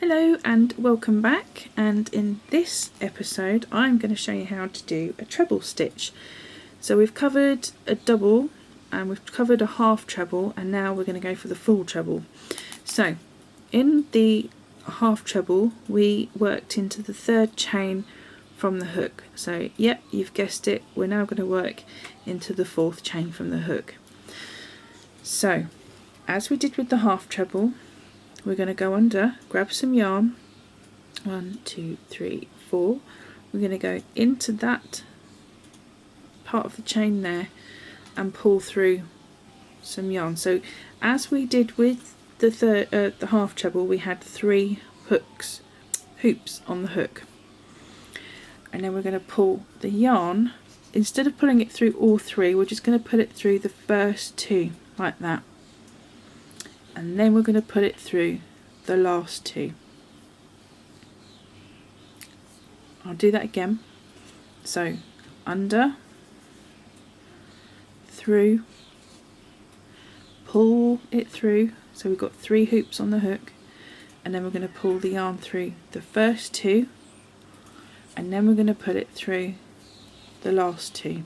Hello and welcome back, and in this episode I'm going to show you how to do a treble stitch. So we've covered a double and we've covered a half treble, and now we're going to go for the full treble. So in the half treble we worked into the third chain from the hook. So yep, you've guessed it, we're now going to work into the fourth chain from the hook. So as we did with the half treble, we're going to go under, grab some yarn, 1, 2, 3, 4. We're going to go into that part of the chain there and pull through some yarn. So as we did with the half treble, we had 3 hoops on the hook, and then we're going to pull the yarn. Instead of pulling it through all 3, we're just going to put it through the first 2 like that. And then we're going to put it through the last 2. I'll do that again. So under, through, pull it through. So we've got 3 hoops on the hook, and then we're going to pull the yarn through the first 2, and then we're going to put it through the last 2.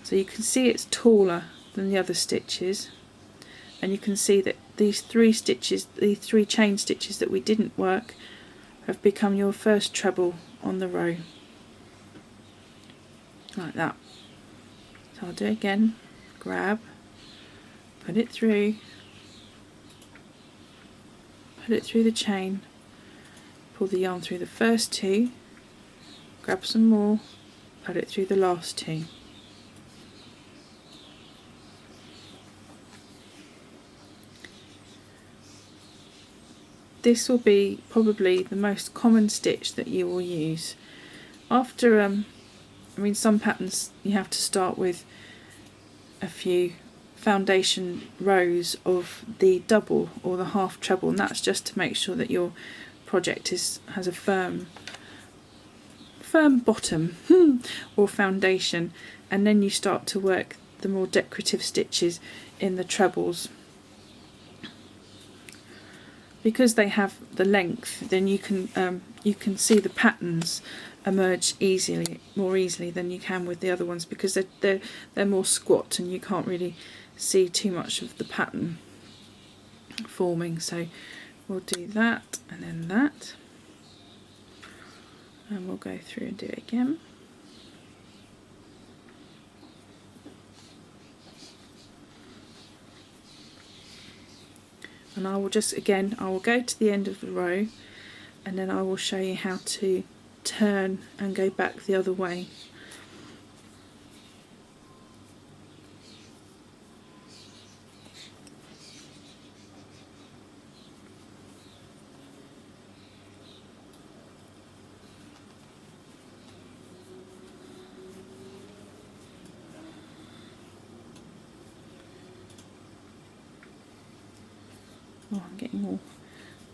So you can see it's taller than the other stitches. And you can see that these 3 stitches, the 3 chain stitches that we didn't work, have become your first treble on the row, like that. So I'll do it again. Grab, put it through the chain, pull the yarn through the first 2, grab some more, put it through the last 2. This will be probably the most common stitch that you will use. After, some patterns you have to start with a few foundation rows of the double or the half treble, and that's just to make sure that your project has a firm bottom or foundation, and then you start to work the more decorative stitches in the trebles. Because they have the length, then you can see the patterns emerge more easily than you can with the other ones, because they're more squat and you can't really see too much of the pattern forming. So we'll do that and then that, and we'll go through and do it again. And I will go to the end of the row, and then I will show you how to turn and go back the other way. Oh, I'm getting all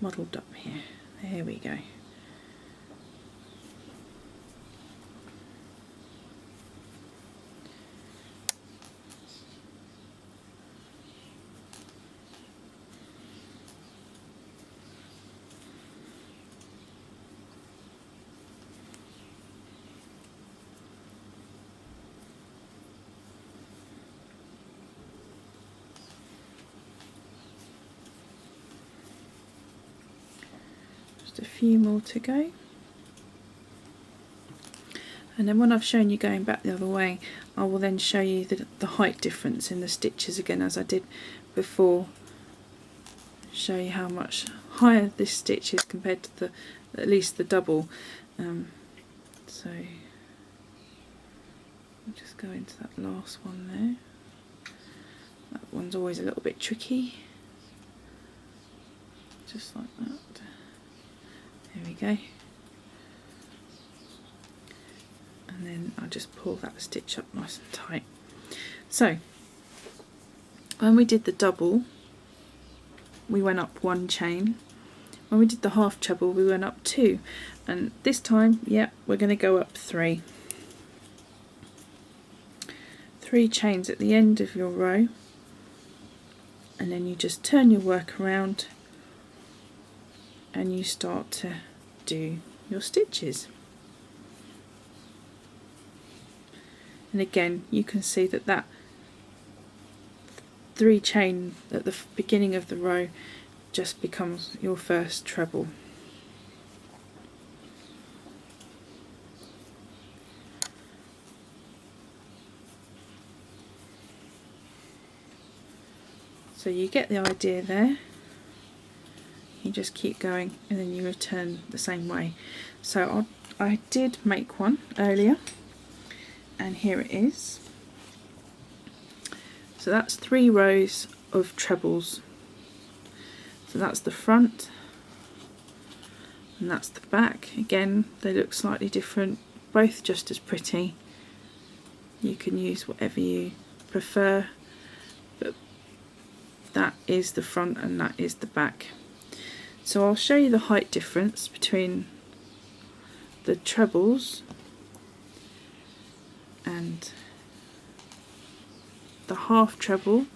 muddled up here. There we go. A few more to go, and then when I've shown you going back the other way, I will then show you the height difference in the stitches again, as I did before. Show you how much higher this stitch is compared to at least the double. So I'll just go into that last one there. That one's always a little bit tricky, just like that. There we go. And then I'll just pull that stitch up nice and tight. So when we did the double, we went up 1 chain. When we did the half treble, we went up 2. And this time, yeah, we're going to go up 3. 3 chains at the end of your row, and then you just turn your work around and you start to do your stitches. And again, you can see that 3 chain at the beginning of the row just becomes your first treble. So you get the idea there. You just keep going and then you return the same way. So I did make one earlier, and here it is. So that's 3 rows of trebles. So that's the front and that's the back. Again, they look slightly different, both just as pretty. You can use whatever you prefer, but that is the front and that is the back. So I'll show you the height difference between the trebles and the half treble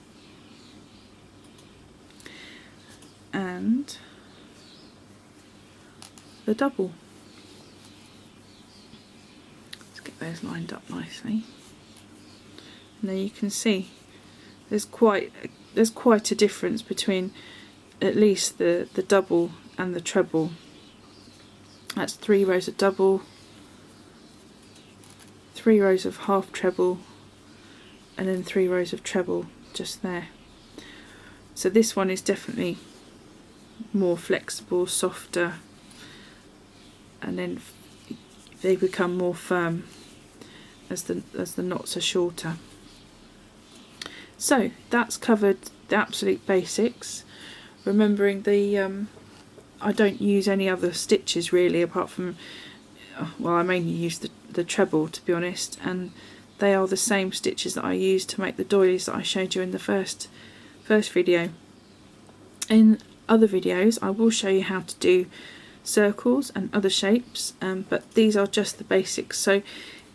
and the double. Let's get those lined up nicely. And there you can see there's quite a difference between at least the double and the treble. That's 3 rows of double, 3 rows of half treble, and then 3 rows of treble just there. So this one is definitely more flexible, softer, and then they become more firm as the knots are shorter. So that's covered the absolute basics. Remembering I don't use any other stitches really, apart from, well, I mainly use the treble, to be honest, and they are the same stitches that I used to make the doilies that I showed you in the first video. In other videos I will show you how to do circles and other shapes, but these are just the basics, so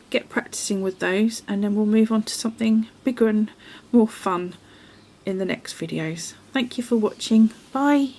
get practicing with those and then we'll move on to something bigger and more fun in the next videos. Thank you for watching. Bye.